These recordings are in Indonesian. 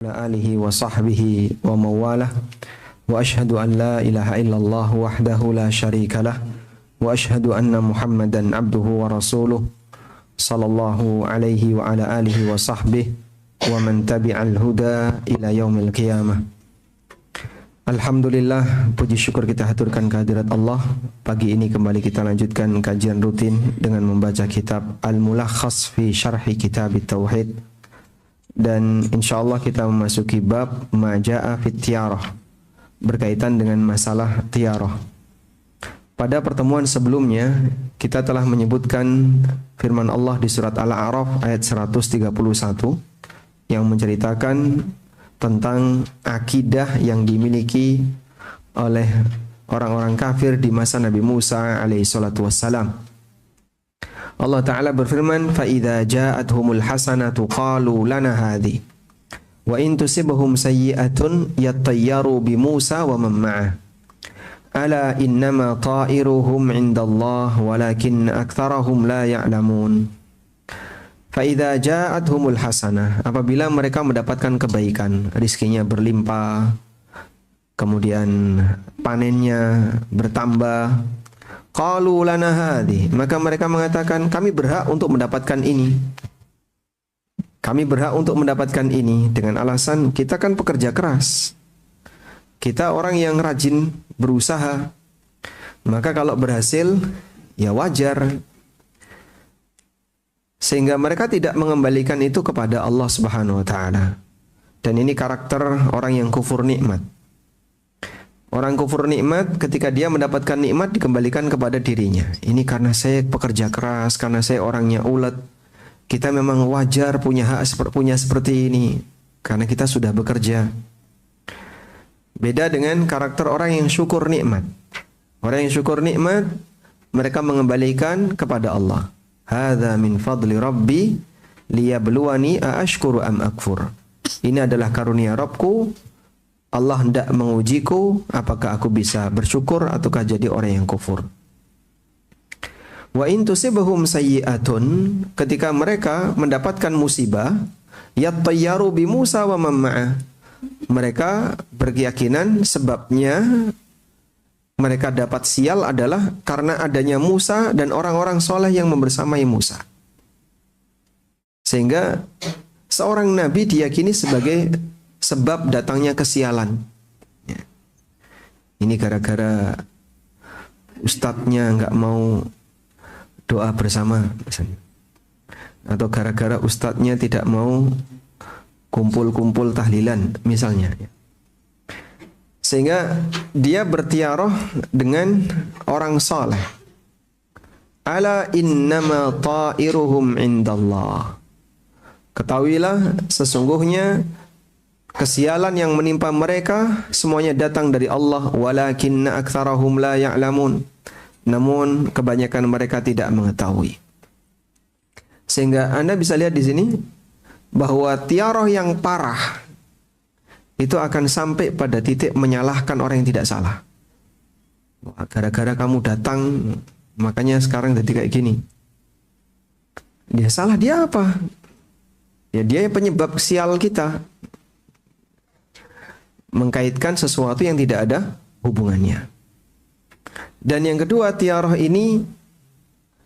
ala alihi wa sahbihi wa mawalah wa ashhadu an la ilaha illallah wahdahu la syarika lah wa ashhadu anna Muhammadan abduhu wa rasuluh sallallahu alaihi wa ala alihi wa sahbihi wa man tabi'al huda ila yaumil qiyamah. Alhamdulillah, puji syukur kita haturkan kehadirat Allah. Pagi ini kembali kita lanjutkan kajian rutin dengan membaca kitab Al-Mulakhas fi Syarhi Kitab Tauhid. Dan insyaallah kita memasuki bab Maja'a fit Tiyarah, berkaitan dengan masalah tiarah. Pada pertemuan sebelumnya kita telah menyebutkan firman Allah di surat Al-A'raf ayat 131 yang menceritakan tentang akidah yang dimiliki oleh orang-orang kafir di masa Nabi Musa alaihi salatu wassalam. Allah Ta'ala berfirman, فَإِذَا جَاءَتْهُمُ الْحَسَنَةُ قَالُوا لَنَا هَذِهِ وَإِن تُصِبْهُمْ سَيِّئَةٌ يَطَّيَّرُوا بِمُوسَى وَمَن مَّعَهُ أَلَا إِنَّمَا طَائِرُهُمْ عِندَ اللَّهِ وَلَكِنَّ أَكْثَرَهُمْ لَا يَعْلَمُونَ. فَإِذَا جَاءَتْهُمُ الْحَسَنَةُ, apabila mereka mendapatkan kebaikan, rizkinya berlimpah, kemudian panennya bertambah, qalu lana hadhi, maka mereka mengatakan kami berhak untuk mendapatkan ini. Kami berhak untuk mendapatkan ini dengan alasan kita kan pekerja keras. Kita orang yang rajin berusaha. Maka kalau berhasil ya wajar. Sehingga mereka tidak mengembalikan itu kepada Allah Subhanahu wa taala. Dan ini karakter orang yang kufur nikmat. Orang kufur nikmat ketika dia mendapatkan nikmat dikembalikan kepada dirinya. Ini karena saya pekerja keras, karena saya orangnya ulet. Kita memang wajar punya hak seperti ini karena kita sudah bekerja. Beda dengan karakter orang yang syukur nikmat. Orang yang syukur nikmat mereka mengembalikan kepada Allah. Hadza min fadli rabbi liyabluwani aashkuru am akfur. Ini adalah karunia Rabbku. Allah hendak mengujiku apakah aku bisa bersyukur ataukah jadi orang yang kufur. Wa in tusibhum sayyi'atun, ketika mereka mendapatkan musibah, yattayyaru bi Musa wa man ma'ah. Mereka berkeyakinan sebabnya mereka dapat sial adalah karena adanya Musa dan orang-orang soleh yang membersamai Musa. Sehingga seorang nabi diyakini sebagai sebab datangnya kesialan. Ya. Ini gara-gara ustadznya nggak mau doa bersama, misalnya. Atau gara-gara ustadznya tidak mau kumpul-kumpul tahlilan, misalnya. Sehingga dia bertiarah dengan orang saleh. Ala innama ta'iruhum indallah. Ketahuilah sesungguhnya kesialan yang menimpa mereka semuanya datang dari Allah, walakinna aktsarahum la ya'lamun. Namun kebanyakan mereka tidak mengetahui. Sehingga Anda bisa lihat di sini bahwa tiarah yang parah itu akan sampai pada titik menyalahkan orang yang tidak salah. Wah, gara-gara kamu datang makanya sekarang jadi kayak gini. Dia salah dia apa? Ya dia penyebab sial kita. Mengkaitkan sesuatu yang tidak ada hubungannya. Dan yang kedua, tiarah ini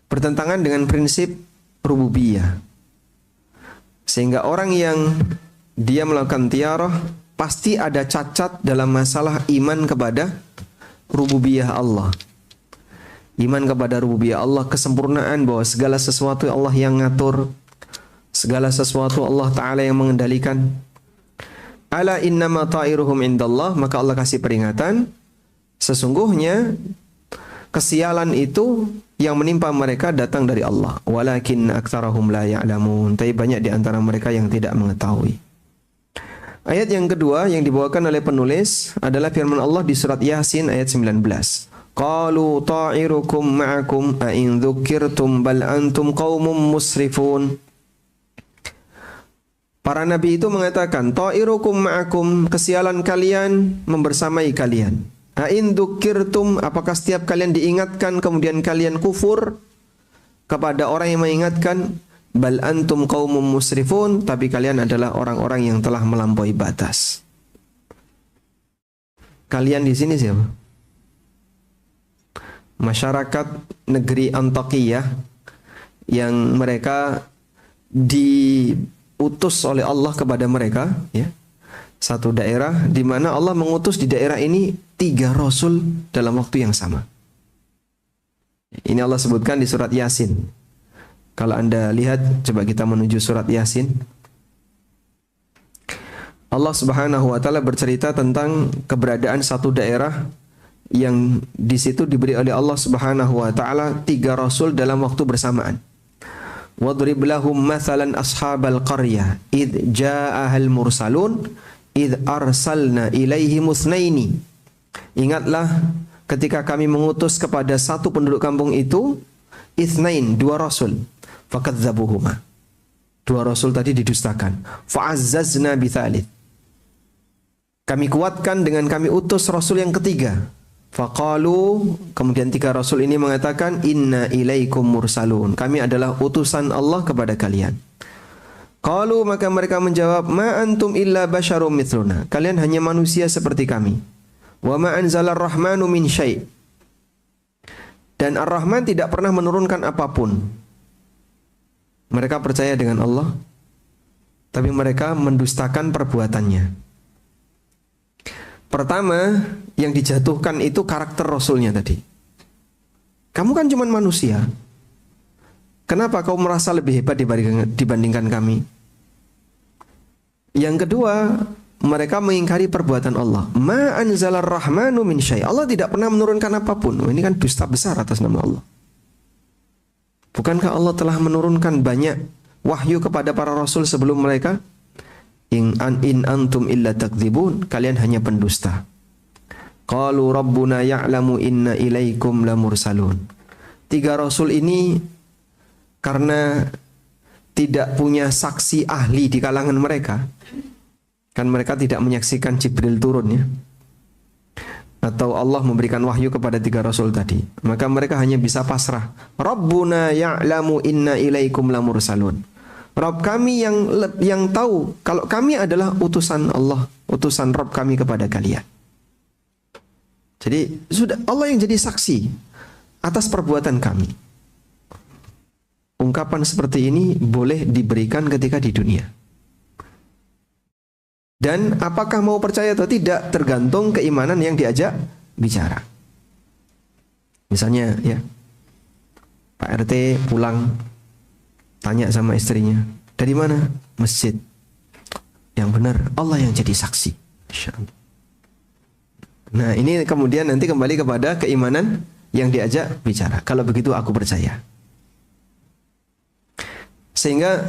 bertentangan dengan prinsip rububiyah. Sehingga orang yang dia melakukan tiarah pasti ada cacat dalam masalah iman kepada rububiyah Allah. Iman kepada rububiyah Allah, kesempurnaan bahwa segala sesuatu Allah yang ngatur, segala sesuatu Allah Ta'ala yang mengendalikan. Ala innama ta'iruhum indallah, maka Allah kasih peringatan sesungguhnya kesialan itu yang menimpa mereka datang dari Allah. Walakin aktsarahum la ya'lamun, tapi banyak di antara mereka yang tidak mengetahui. Ayat yang kedua yang dibawakan oleh penulis adalah firman Allah di surat Yasin ayat 19. Qalu ta'irukum ma'akum a in dzukirtum bal antum qaumun musrifun. Para nabi itu mengatakan, ta'irukum ma'akum, kesialan kalian membersamai kalian. A'in dzukirtum, apakah setiap kalian diingatkan kemudian kalian kufur kepada orang yang mengingatkan? Bal antum qaumum musrifun, tapi kalian adalah orang-orang yang telah melampaui batas. Kalian di sini siapa? Masyarakat negeri Antakiyah yang mereka diutus oleh Allah kepada mereka, ya. Satu daerah di mana Allah mengutus di daerah ini 3 rasul dalam waktu yang sama. Ini Allah sebutkan di surat Yasin. Kalau Anda lihat, coba kita menuju surat Yasin. Allah Subhanahu wa taala bercerita tentang keberadaan satu daerah yang di situ diberi oleh Allah Subhanahu wa taala 3 rasul dalam waktu bersamaan. Wadrib lahum mathalan ashabal qaryah id ja'ahal mursalun id arsalna ilaihim itsnaini. Ingatlah ketika kami mengutus kepada satu penduduk kampung itu itsnain, 2 rasul. Fakadzabuhuma. 2 rasul tadi didustakan. Fa'azzazna bitsalits. Kami kuatkan dengan kami utus rasul yang ketiga. Faqalu, kemudian 3 rasul ini mengatakan inna ilaikum mursalun. Kami adalah utusan Allah kepada kalian. Qalu, maka mereka menjawab, ma antum illa basyarum mithluna. Kalian hanya manusia seperti kami. Wa ma anzalar rahmanu min syai'. Dan Ar-Rahman tidak pernah menurunkan apapun. Mereka percaya dengan Allah, tapi mereka mendustakan perbuatannya. Pertama, yang dijatuhkan itu karakter Rasulnya tadi. Kamu kan cuma manusia. Kenapa kau merasa lebih hebat dibandingkan kami? Yang kedua, mereka mengingkari perbuatan Allah. Ma anzalar rahmanu min syai'. Allah tidak pernah menurunkan apapun. Ini kan dusta besar atas nama Allah. Bukankah Allah telah menurunkan banyak wahyu kepada para rasul sebelum mereka? In antum illa takdzibun. Kalian hanya pendusta. Qalu rabbuna ya'lamu inna ilaikum lamursalun. 3 rasul ini karena tidak punya saksi ahli di kalangan mereka, kan mereka tidak menyaksikan Jibril turun, ya, atau Allah memberikan wahyu kepada 3 rasul tadi, maka mereka hanya bisa pasrah. Rabbuna ya'lamu inna ilaikum lamursalun. Rabb kami yang tahu kalau kami adalah utusan Allah, utusan Rabb kami kepada kalian. Jadi sudah Allah yang jadi saksi atas perbuatan kami. Ungkapan seperti ini boleh diberikan ketika di dunia. Dan apakah mau percaya atau tidak tergantung keimanan yang diajak bicara. Misalnya, ya, Pak RT pulang, tanya sama istrinya, dari mana? Masjid. Yang benar, Allah yang jadi saksi. Masya Allah. Nah, ini kemudian nanti kembali kepada keimanan yang diajak bicara. Kalau begitu aku percaya. Sehingga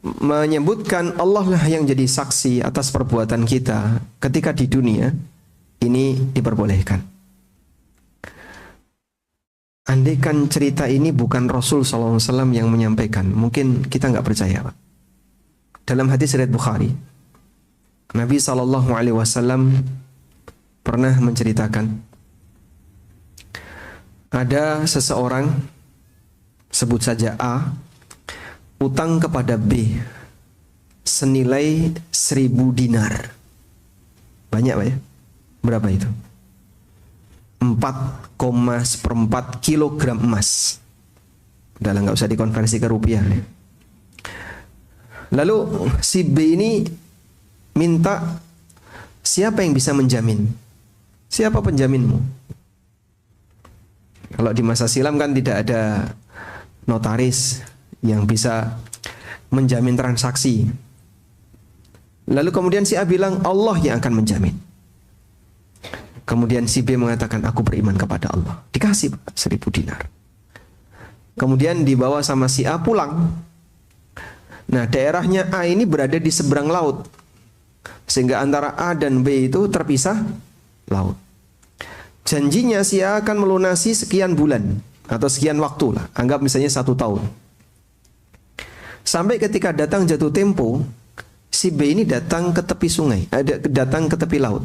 menyebutkan Allah lah yang jadi saksi atas perbuatan kita ketika di dunia ini diperbolehkan. Andaikan cerita ini bukan Rasul SAW yang menyampaikan, mungkin kita nggak percaya, Pak. Dalam hadis riwayat Bukhari, Nabi SAW pernah menceritakan ada seseorang, sebut saja A, utang kepada B senilai 1000 dinar. Banyak, Pak, ya? Berapa itu? 4,4 kilogram emas. Udah lah, nggak usah dikonversi ke rupiah, ya. Lalu si B ini minta, siapa yang bisa menjamin? Siapa penjaminmu? Kalau di masa silam kan tidak ada notaris yang bisa menjamin transaksi. Lalu kemudian si A bilang, Allah yang akan menjamin. Kemudian si B mengatakan, aku beriman kepada Allah. Dikasih 1000 dinar. Kemudian dibawa sama si A pulang. Nah, daerahnya A ini berada di seberang laut, sehingga antara A dan B itu terpisah laut. Janjinya si A akan melunasi sekian bulan atau sekian waktu lah, anggap misalnya 1 tahun. Sampai ketika datang jatuh tempo, si B ini datang ke tepi sungai, datang ke tepi laut,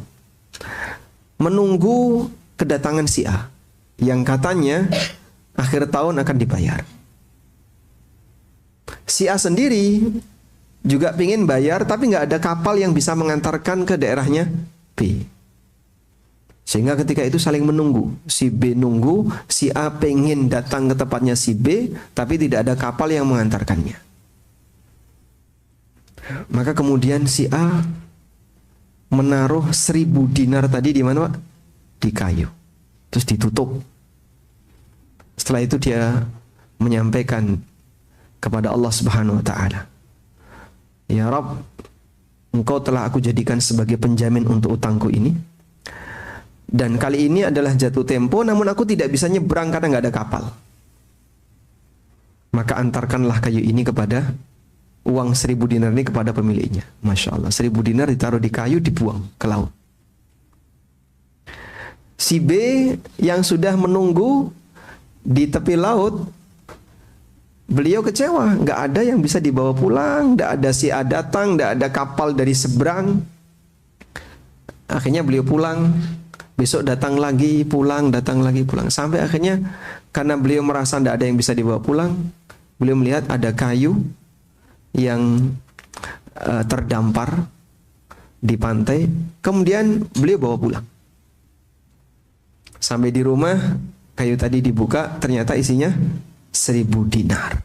menunggu kedatangan si A yang katanya akhir tahun akan dibayar. Si A sendiri juga pingin bayar, tapi nggak ada kapal yang bisa mengantarkan ke daerahnya B. Sehingga ketika itu saling menunggu. Si B nunggu, si A pengen datang ke tempatnya si B, tapi tidak ada kapal yang mengantarkannya. Maka kemudian si A menaruh 1.000 dinar tadi di mana, Pak? Di kayu. Terus ditutup. Setelah itu dia menyampaikan kepada Allah Subhanahu wa taala, "Ya Rabb, Engkau telah aku jadikan sebagai penjamin untuk utangku ini. Dan kali ini adalah jatuh tempo, namun aku tidak bisa nyebrang karena nggak ada kapal. Maka antarkanlah kayu ini kepada uang 1.000 dinar ini kepada pemiliknya." Masya Allah, 1.000 dinar ditaruh di kayu, dibuang ke laut. Si B yang sudah menunggu di tepi laut, beliau kecewa, nggak ada yang bisa dibawa pulang, nggak ada si A datang, nggak ada kapal dari seberang. Akhirnya beliau pulang, besok datang lagi, pulang, datang lagi, pulang. Sampai akhirnya karena beliau merasa nggak ada yang bisa dibawa pulang, beliau melihat ada kayu yang terdampar di pantai, kemudian beliau bawa pulang. Sampai di rumah, kayu tadi dibuka, ternyata isinya 1.000 dinar.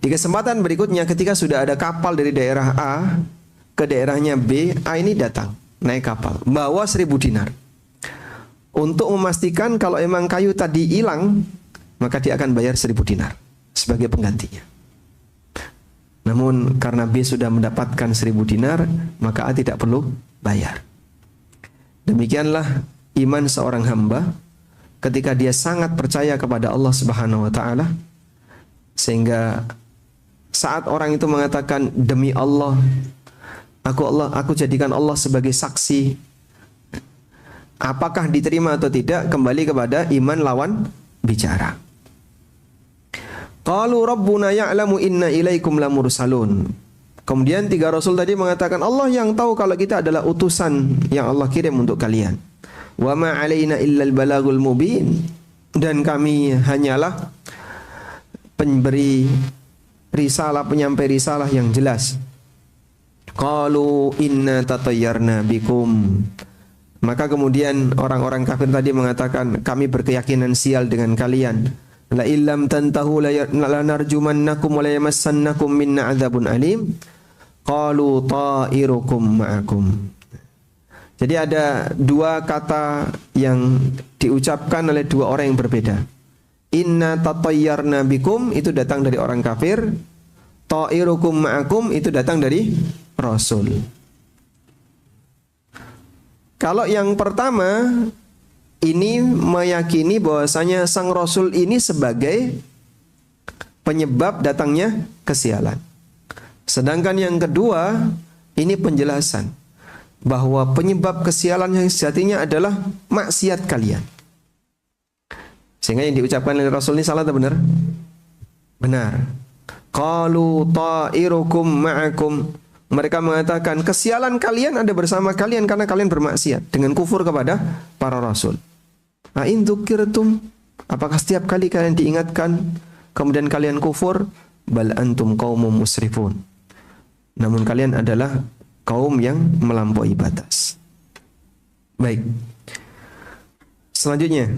Di kesempatan berikutnya, ketika sudah ada kapal dari daerah A ke daerahnya B, A ini datang naik kapal, bawa 1.000 dinar. Untuk memastikan kalau emang kayu tadi hilang, maka dia akan bayar 1.000 dinar sebagai penggantinya. Namun karena B sudah mendapatkan 1.000 dinar, maka A tidak perlu bayar. Demikianlah iman seorang hamba ketika dia sangat percaya kepada Allah Subhanahu wa taala, sehingga saat orang itu mengatakan, "Demi Allah, aku jadikan Allah sebagai saksi," apakah diterima atau tidak kembali kepada iman lawan bicara. Qalu rabbuna ya'lamu inna ilaikum lamursalun. Kemudian 3 rasul tadi mengatakan, Allah yang tahu kalau kita adalah utusan yang Allah kirim untuk kalian. Wa ma 'alaina illal balagul mubin. Dan kami hanyalah pemberi risalah, penyampai risalah yang jelas. Qalu inna tatayyarna bikum. Maka kemudian orang-orang kafir tadi mengatakan, kami berkeyakinan sial dengan kalian. La illam tantahu la narjumannakum wa la yamassannakum minna 'adzabun alim. Qalu ta'irukum ma'akum. Jadi ada 2 kata yang diucapkan oleh 2 orang yang berbeda. Inna tatayyarna bikum itu datang dari orang kafir. Ta'irukum ma'akum itu datang dari Rasul. Kalau yang pertama ini meyakini bahwasanya sang Rasul ini sebagai penyebab datangnya kesialan. Sedangkan yang kedua ini penjelasan bahwa penyebab kesialan yang sejatinya adalah maksiat kalian. Sehingga yang diucapkan oleh Rasul ini salah atau benar? Benar. Qalu ta'irukum ma'akum. Mereka mengatakan kesialan kalian ada bersama kalian karena kalian bermaksiat dengan kufur kepada para rasul. A'in dzukirtum, apakah setiap kali kalian diingatkan kemudian kalian kufur? Bal antum qaumum musrifun. Namun kalian adalah kaum yang melampaui batas. Baik. Selanjutnya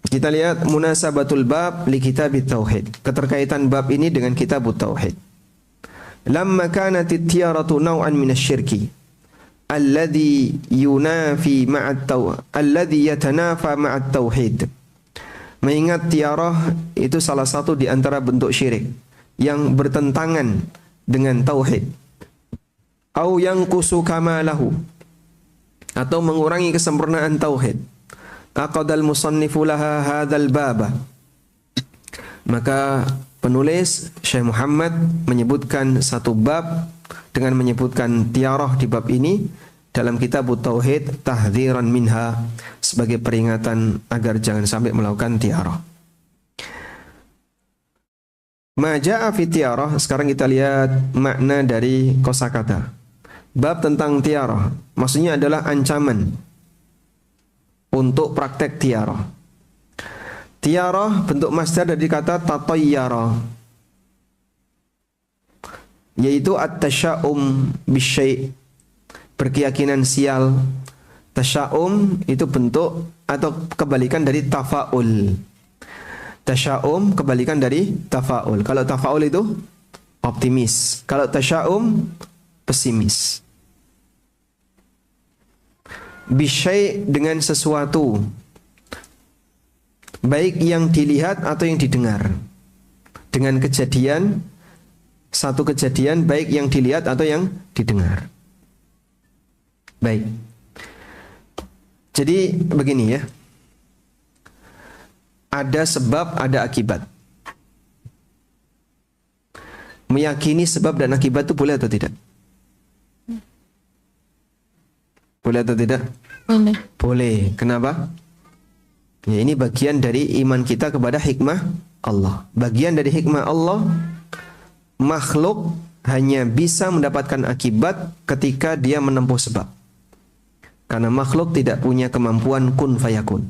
kita lihat munasabatul bab li kitabit tauhid. Keterkaitan bab ini dengan kitabut tauhid. Lamma kanat at-tiyaratu naw'an min asy-syirki alladhi yunafi alladhi yatanafa ma'at tauhid. Mengingat tiarah itu salah satu di antara bentuk syirik yang bertentangan dengan tauhid. Au yanqusu kamalahu, atau mengurangi kesempurnaan tauhid. Aqadal musannifu laha hadzal baba. Maka penulis Syekh Muhammad menyebutkan satu bab dengan menyebutkan tiarah di bab ini dalam kitab Tauhid tahdziran minha, sebagai peringatan agar jangan sampai melakukan tiarah. Ma jaa fi tiarah, sekarang kita lihat makna dari kosakata. Bab tentang tiarah maksudnya adalah ancaman untuk praktek tiarah. Tiarah bentuk masdar dari kata tatayyara. yaitu at-tasya'um bisyai', berkeyakinan sial. Tasya'um itu bentuk atau kebalikan dari tafa'ul. Tasya'um kebalikan dari tafa'ul. Kalau tafa'ul itu optimis, kalau tasya'um pesimis. Bisyai' dengan sesuatu, baik yang dilihat atau yang didengar. Dengan kejadian, satu kejadian baik yang dilihat atau yang didengar. Baik. Jadi begini ya. Ada sebab, ada akibat. Meyakini sebab dan akibat itu boleh atau tidak? Boleh atau tidak? Boleh. Boleh. Kenapa? Ya, ini bagian dari iman kita kepada hikmah Allah. Bagian dari hikmah Allah, makhluk hanya bisa mendapatkan akibat ketika dia menempuh sebab. Karena makhluk tidak punya kemampuan kun fayakun.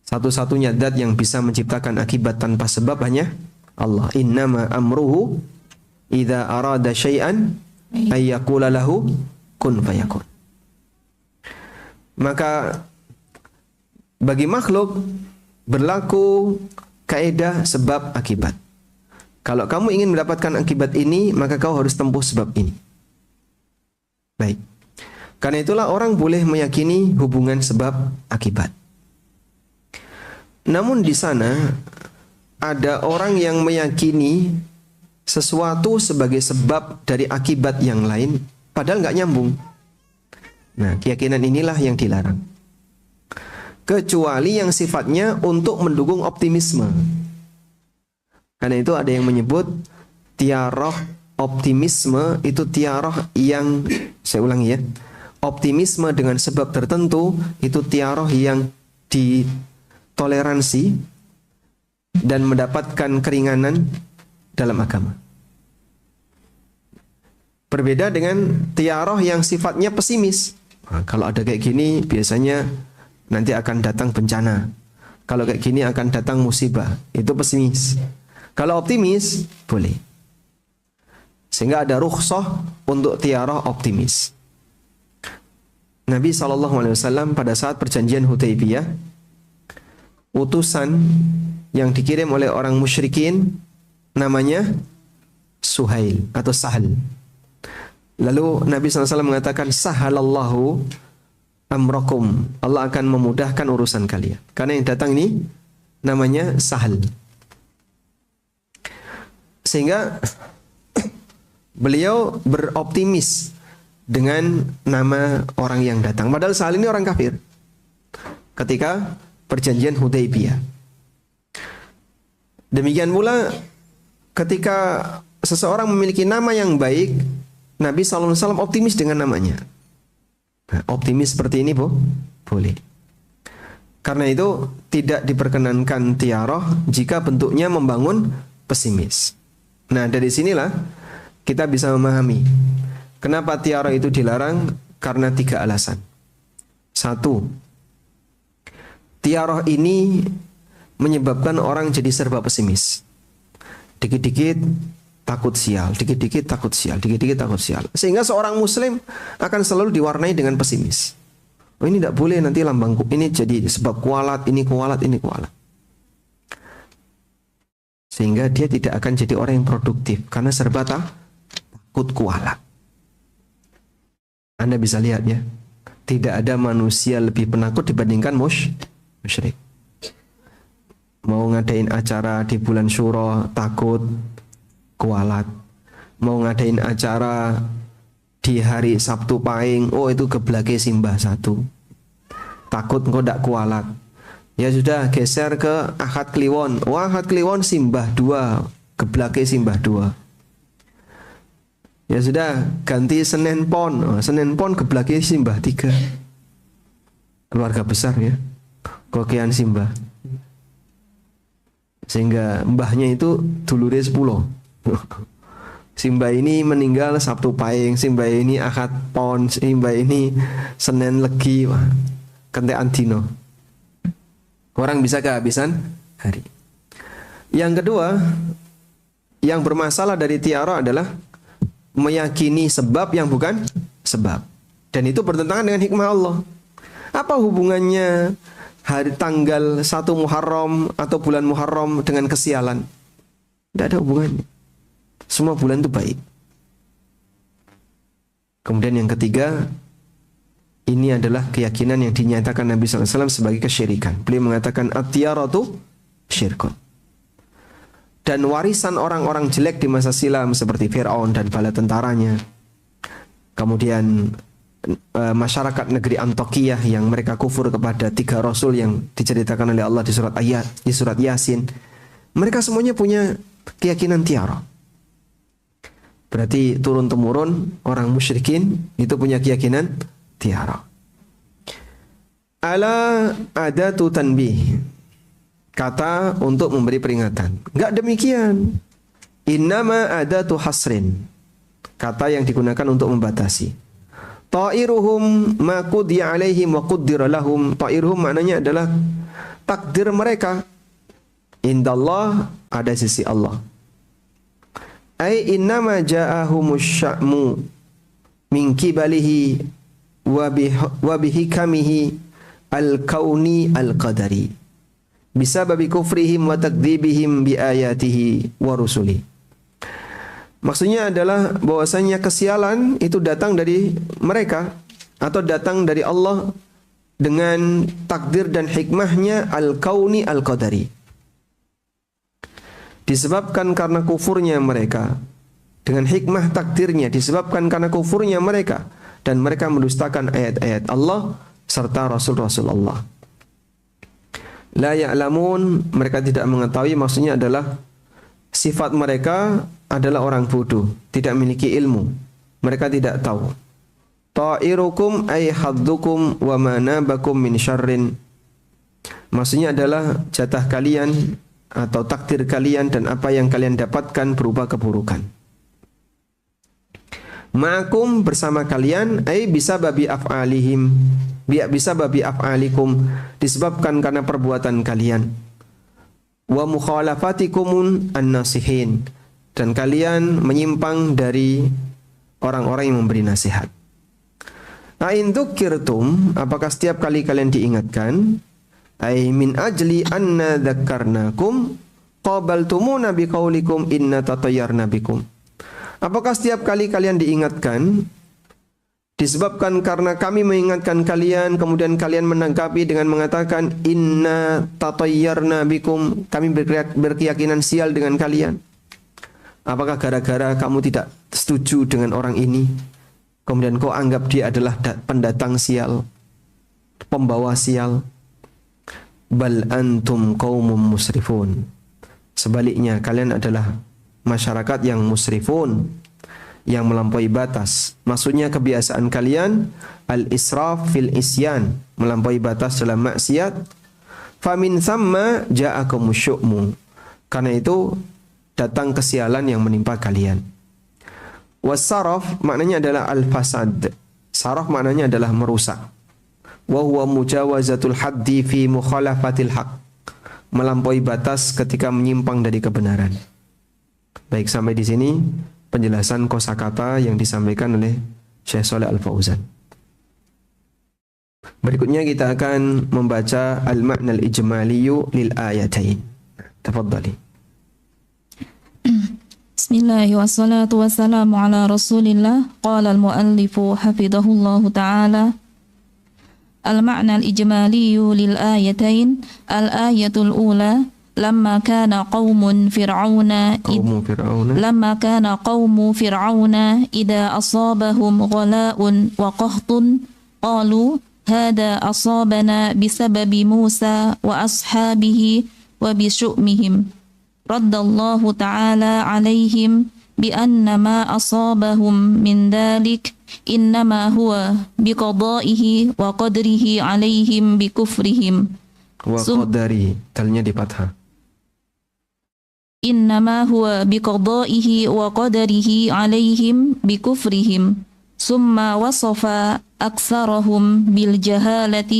Satu-satunya zat yang bisa menciptakan akibat tanpa sebab hanya Allah. Innama amruhu idza arada syai'an ay yaqula lahu kun fayakun. Maka bagi makhluk berlaku kaidah sebab akibat. Kalau kamu ingin mendapatkan akibat ini, maka kau harus tempuh sebab ini. Baik. Karena itulah orang boleh meyakini hubungan sebab akibat. Namun di sana ada orang yang meyakini sesuatu sebagai sebab dari akibat yang lain, padahal nggak nyambung. Nah, keyakinan inilah yang dilarang. Kecuali yang sifatnya untuk mendukung optimisme. Karena itu ada yang menyebut tiaroh optimisme itu tiaroh yang, saya ulangi ya, optimisme dengan sebab tertentu itu tiaroh yang ditoleransi dan mendapatkan keringanan dalam agama. Berbeda dengan tiaroh yang sifatnya pesimis. Nah, kalau ada kayak gini biasanya nanti akan datang bencana. Kalau kayak gini akan datang musibah. Itu pesimis. Kalau optimis boleh. Sehingga ada rukhsah untuk tiaroh optimis. Nabi SAW pada saat perjanjian Hudaybiyah, utusan yang dikirim oleh orang musyrikin namanya Suhail atau Sahal. Lalu Nabi SAW mengatakan, sahalallahu amrakum, Allah akan memudahkan urusan kalian. Karena yang datang ini namanya Sahal. Sehingga beliau beroptimis dengan nama orang yang datang. Padahal Sahal ini orang kafir ketika perjanjian Hudaybiyah. Demikian pula ketika seseorang memiliki nama yang baik, Nabi SAW optimis dengan namanya. Nah, optimis seperti ini boleh. Karena itu tidak diperkenankan tiaroh jika bentuknya membangun pesimis. Nah, dari sinilah kita bisa memahami kenapa tiaroh itu dilarang, karena 3 alasan. 1, tiaroh ini menyebabkan orang jadi serba pesimis. Dikit-dikit takut sial, dikit-dikit takut sial, dikit-dikit takut sial. Sehingga seorang muslim akan selalu diwarnai dengan pesimis. Oh, ini tidak boleh, nanti lambangku ini jadi sebab kualat, ini kualat, ini kualat. Sehingga dia tidak akan jadi orang yang produktif karena serba takut kualat. Anda bisa lihat ya, tidak ada manusia lebih penakut dibandingkan musyrik. Mau ngadain acara di bulan Syuro takut kualat. Mau ngadain acara di hari Sabtu Pahing, oh itu geblake simbah 1. Takut engkau ndak kualat. Ya sudah, geser ke Ahad Kliwon. Wah, Ahad Kliwon simbah 2, geblake simbah 2. Ya sudah, ganti Senin Pon. Oh, Senin Pon geblake simbah 3. Keluarga besar ya, kokean simbah. Sehingga mbahnya itu dulure 10. Simbah ini meninggal Sabtu Pahing, simbah ini Ahad Pon, simbah ini Senin Legi. Wah, kentekan dino. Orang bisa kehabisan hari. Yang kedua, Yang bermasalah dari tiara adalah meyakini sebab yang bukan sebab. Dan itu bertentangan dengan hikmah Allah. Apa hubungannya hari tanggal 1 Muharram atau bulan Muharram dengan kesialan? Tidak ada hubungannya. Semua bulan itu baik. Kemudian yang ketiga, ini adalah keyakinan yang dinyatakan Nabi SAW sebagai kesyirikan. Beliau mengatakan at-tiyaratu syirkun. Dan warisan orang-orang jelek di masa silam seperti Fir'aun dan bala tentaranya. Kemudian masyarakat negeri Antokiyah yang mereka kufur kepada 3 rasul yang diceritakan oleh Allah di surat Yasin. Mereka semuanya punya keyakinan tiara. Berarti turun-temurun orang musyrikin itu punya keyakinan tiara. Ala adatu tanbih. Kata untuk memberi peringatan. Enggak demikian. Innama adatu hasrin. Kata yang digunakan untuk membatasi. Ta'iruhum ma qudiya alaihim wa quddira lahum. Ta'iruhum maknanya adalah takdir mereka. Indallah, ada sisi Allah. Ai innama ja'ahumus sya'mu min kibalihi wa bihikamihi al-kauni al-qadari. Bisa babi kufrihim wa takdzibihim bi ayatihi wa rusuli. Maksudnya adalah bahwasanya kesialan itu datang dari mereka atau datang dari Allah dengan takdir dan hikmahnya al-kauni al-qadari. Disebabkan karena kufurnya mereka, dengan hikmah takdirnya disebabkan karena kufurnya mereka dan mereka mendustakan ayat-ayat Allah serta rasul-rasul Allah. La ya'lamun, mereka tidak mengetahui, maksudnya adalah sifat mereka adalah orang bodoh, tidak memiliki ilmu. Mereka tidak tahu. Ta'irukum ay haddukum wa manabakum min syarrin. Maksudnya adalah jatah kalian atau takdir kalian dan apa yang kalian dapatkan berupa keburukan. Ma'akum, bersama kalian, ay bisa babi af'alihim, bisa babi af'alikum, disebabkan karena perbuatan kalian. Wa mukhalafatikum an-nasihin, dan kalian menyimpang dari orang-orang yang memberi nasihat. A'in dzukirtum, apakah setiap kali kalian diingatkan, ay min ajli anna dzakkarnakum qabaltumuna biqaulikum inna tatayyarna bikum. Apakah setiap kali kalian diingatkan disebabkan karena kami mengingatkan kalian, kemudian kalian menanggapi dengan mengatakan inna tatayyarna bikum, kami berkeyakinan sial dengan kalian. Apakah gara-gara kamu tidak setuju dengan orang ini, kemudian kau anggap dia adalah pendatang sial, pembawa sial? Bal antum qaumum musrifun. Sebaliknya kalian adalah masyarakat yang musrifun, yang melampaui batas. Maksudnya kebiasaan kalian al-israf fil isyan, melampaui batas dalam maksiat. Famin thamma ja'akumus syu'mu, karena itu datang kesialan yang menimpa kalian. Was-saraf maknanya adalah al-fasad. Saraf maknanya adalah merusak. Wa huwa mujawazatul haddi fi mukhalafatil haq, melampaui batas ketika menyimpang dari kebenaran. Baik, sampai di sini penjelasan kosakata yang disampaikan oleh Syekh Shalih Al-Fauzan. Berikutnya kita akan membaca al-ma'na al-ijmaliyu lil ayatain. Tafadhali. Bismillah wassalatu wassalamu ala Rasulillah. Qala al-muallifu hafidhahullahu ta'ala. Al-ma'na al-ijmaliyu lil ayatain. Al-ayatul ula لما كان قوم فرعون إذا أصابهم غلاء وقحط قالوا هذا أصابنا بسبب موسى وأصحابه وبشؤمهم رد الله تعالى عليهم بأن ما أصابهم من ذلك إنما هو بقضائه وقدره عليهم بكفرهم وقدره تلnya di fathah. إنما هو بقضائه وقدره عليهم بكفرهم ثم وصف أكثرهم بالجهالة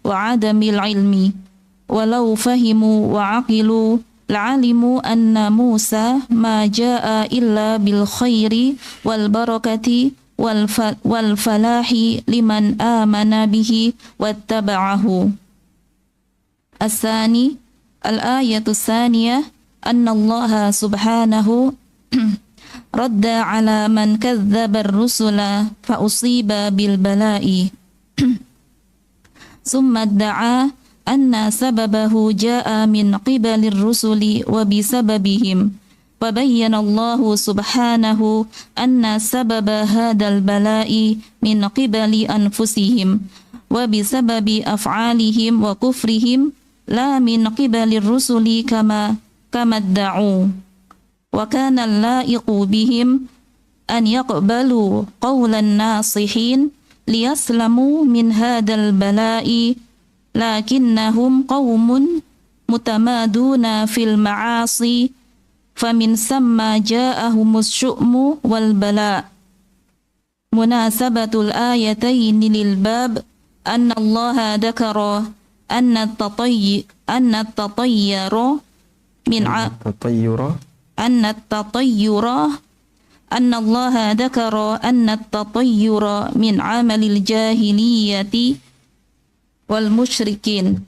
وعدم العلم ولو فهموا وعقلوا la'alimu anna Musa ma jaa illa bil khairi wal barakati wal falahi liman amana bihi wattaba'ahu. As-sani al-ayatu tsaniyah anna Allah subhanahu radda ala man kadzdzaba ar-rusula fa usiba bil bala'i. Summa da'a anna sababahu jaa min qibalir rusuli wa bisababihim. Wa bayyana Allah subhanahu anna sababa hadzal bala'i min qibali anfusihim wa bisababi af'alihim wa kufrihim la min qibalir rusuli kama da'u. Wa kana laiqu bihim an yaqbalu qawlan nasihin liyaslamu min hadzal bala'i lakinnahum qaumun mutamaduna fil ma'asi famin samma ja'ahumus syu'mu wal bala'. Munasabatul ayatayn lil bab anna Allah dzakara anna at-tatayyura min anna Allah dzakara anna at-tatayyura min 'amalil jahiliyati wal musyrikin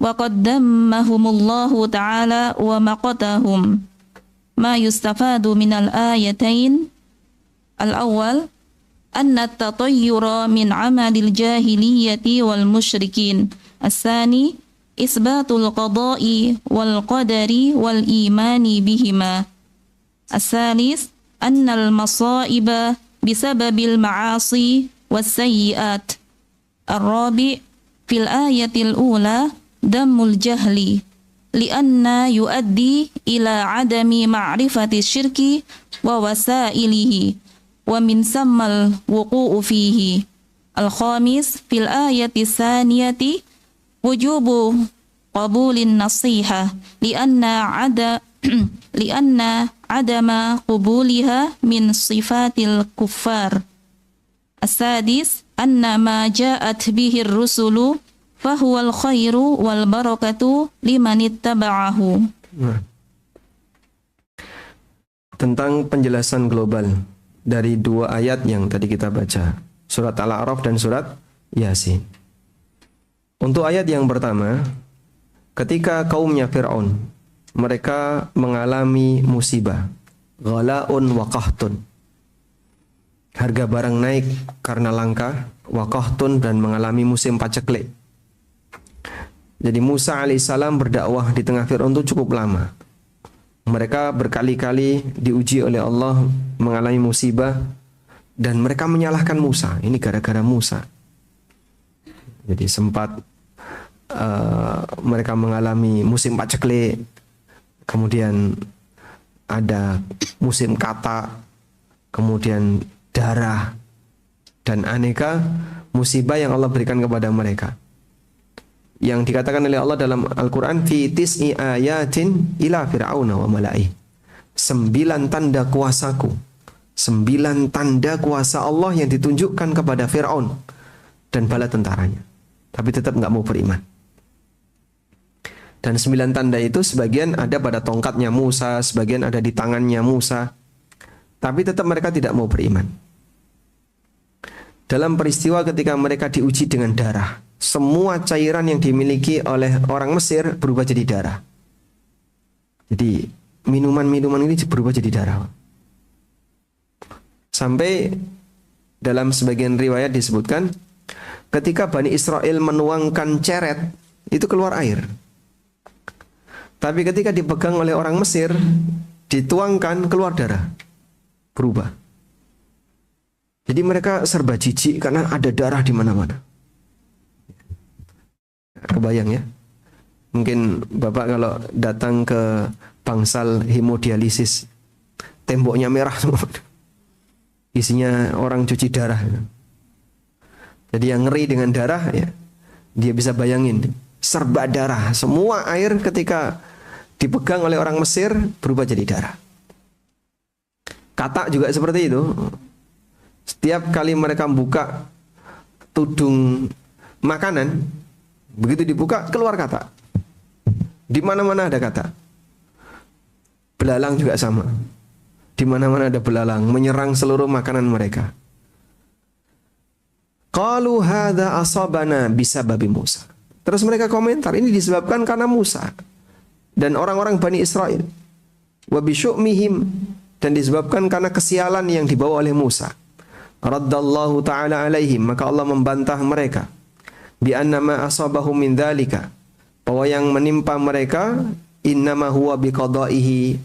wa qaddamahumullahu ta'ala wa maqatahum. Ma yustafadu minal ayatain al-awwal anna at-tatayyura min 'amalil jahiliyati wal musyrikin. As-sani isbatul qada'i wal qadari wal imani bihima. As-salis annal masaiba bisababil ma'asi was sayyi'at. Ar-rabi' fil ayatil ula dammul jahli lianna yuaddi ila adami ma'rifati syirki wa wasailihi wa min sammal wuqu'u fihi. Al-khamis fil ayati tsaniyati wujubu qabulin nasiha lianna adama qubuliha min sifatil kuffar. As-sadis anna ma ja'at bihi ar-rusulu fahuwal khairu wal barakatu liman ittaba'ahu. Tentang penjelasan global dari dua ayat yang tadi kita baca, surat Al-A'raf dan surat Yasin. Untuk ayat yang pertama, ketika kaumnya Fir'aun, mereka mengalami musibah, ghala'un wa qahtun. Harga barang naik karena langka, wa qahtun, dan mengalami musim paceklik. Jadi Musa alaihissalam berdakwah di tengah Fir'aun itu cukup lama. Mereka berkali-kali diuji oleh Allah, mengalami musibah, dan mereka menyalahkan Musa. Ini gara-gara Musa. Jadi sempat mereka mengalami musim paceklik, kemudian ada musim kata, kemudian darah, dan aneka musibah yang Allah berikan kepada mereka. Yang dikatakan oleh Allah dalam Al-Quran, fi tis'i ayatin ila fir'auna wa mala'i. 9 tanda kuasaku, 9 tanda kuasa Allah yang ditunjukkan kepada Fir'aun dan bala tentaranya. Tapi tetap nggak mau beriman. Dan 9 tanda itu sebagian ada pada tongkatnya Musa, sebagian ada di tangannya Musa. Tapi tetap mereka tidak mau beriman. Dalam peristiwa ketika mereka diuji dengan darah, semua cairan yang dimiliki oleh orang Mesir berubah jadi darah. Jadi minuman-minuman ini berubah jadi darah. Sampai dalam sebagian riwayat disebutkan, ketika Bani Israel menuangkan ceret, itu keluar air. Tapi ketika dipegang oleh orang Mesir, dituangkan, keluar darah. Berubah. Jadi mereka serba jijik karena ada darah di mana-mana. Kebayang ya? Mungkin Bapak kalau datang ke bangsal hemodialisis, temboknya merah semua. Isinya orang cuci darah. Jadi yang ngeri dengan darah ya, dia bisa bayangin serba darah. Semua air ketika dipegang oleh orang Mesir berubah jadi darah. Katak juga seperti itu. Setiap kali mereka buka tudung makanan, begitu dibuka keluar katak. Di mana-mana ada katak. Belalang juga sama. Di mana-mana ada belalang menyerang seluruh makanan mereka. Qalu hadza asabana bisababi Musa. Terus mereka komentar, ini disebabkan karena Musa dan orang-orang Bani Israel. Wa bisyu'mihim, dan disebabkan karena kesialan yang dibawa oleh Musa. Raddallahu ta'ala alaihim, maka Allah membantah mereka. Bi annama asabahum min dzalika, bahwa yang menimpa mereka innama huwa biqada'ihi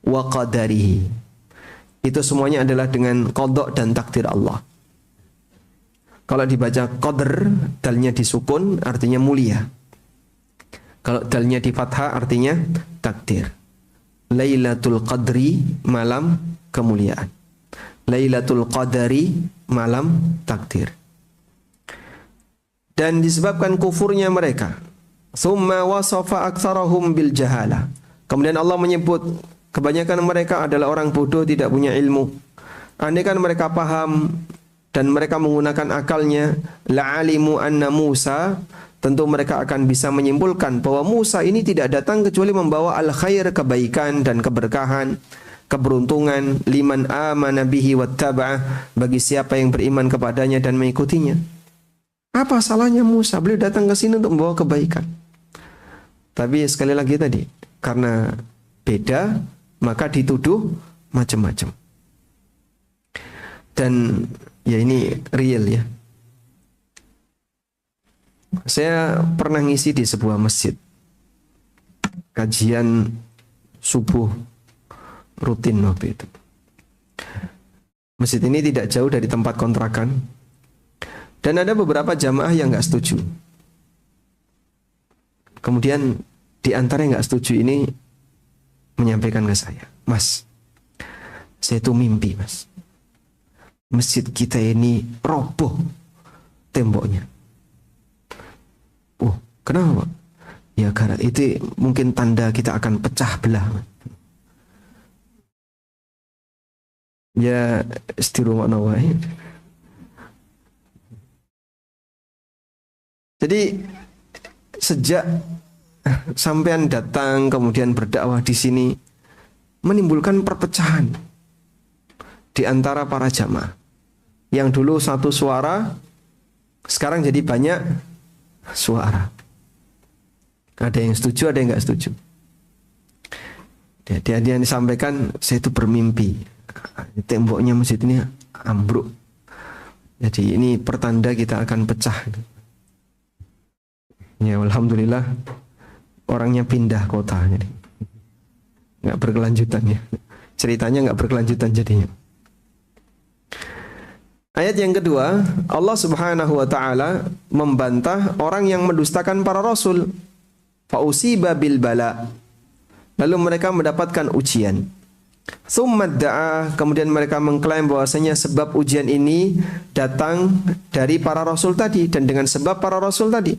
wa qadarihi. Itu semuanya adalah dengan qada dan takdir Allah. Kalau dibaca qadr, dalnya disukun artinya mulia. Kalau dalnya di fathah artinya takdir. Lailatul Qadri, malam kemuliaan. Lailatul Qadari, malam takdir. Dan disebabkan kufurnya mereka. Tsumma wasafa aktsarahum bil jahalah. Kemudian Allah menyebut kebanyakan mereka adalah orang bodoh, tidak punya ilmu. Andaikan mereka paham dan mereka menggunakan akalnya, la'alimu anna Musa, tentu mereka akan bisa menyimpulkan bahwa Musa ini tidak datang kecuali membawa al-khair, kebaikan dan keberkahan, keberuntungan, liman amana bihi wattaba'ah, bagi siapa yang beriman kepadanya dan mengikutinya. Apa salahnya Musa? Beliau datang ke sini untuk membawa kebaikan. Tapi sekali lagi tadi, karena beda, maka dituduh macam-macam. Dan ya ini real ya. Saya pernah ngisi di sebuah masjid kajian subuh rutin waktu itu. Masjid ini tidak jauh dari tempat kontrakan, dan ada beberapa jamaah yang nggak setuju. Kemudian di antara yang nggak setuju ini menyampaikan ke saya, Mas, saya tuh mimpi, Mas. Masjid kita ini roboh temboknya. Oh, kenapa? Ya karena itu mungkin tanda kita akan pecah belah. Ya istirumana wae. Jadi sejak sampean datang kemudian berdakwah di sini menimbulkan perpecahan di antara para jamaah. Yang dulu satu suara, sekarang jadi banyak suara. Ada yang setuju, ada yang nggak setuju. Dia disampaikan, saya itu bermimpi temboknya masjid ini ambruk. Jadi ini pertanda kita akan pecah. Ya alhamdulillah orangnya pindah kota, jadi nggak berkelanjutan ya. Ceritanya nggak berkelanjutan jadinya. Ayat yang kedua, Allah Subhanahu wa taala membantah orang yang mendustakan para rasul. Fausiba bil bala. Lalu mereka mendapatkan ujian. Tsumma da'a, kemudian mereka mengklaim bahwasanya sebab ujian ini datang dari para rasul tadi dan dengan sebab para rasul tadi.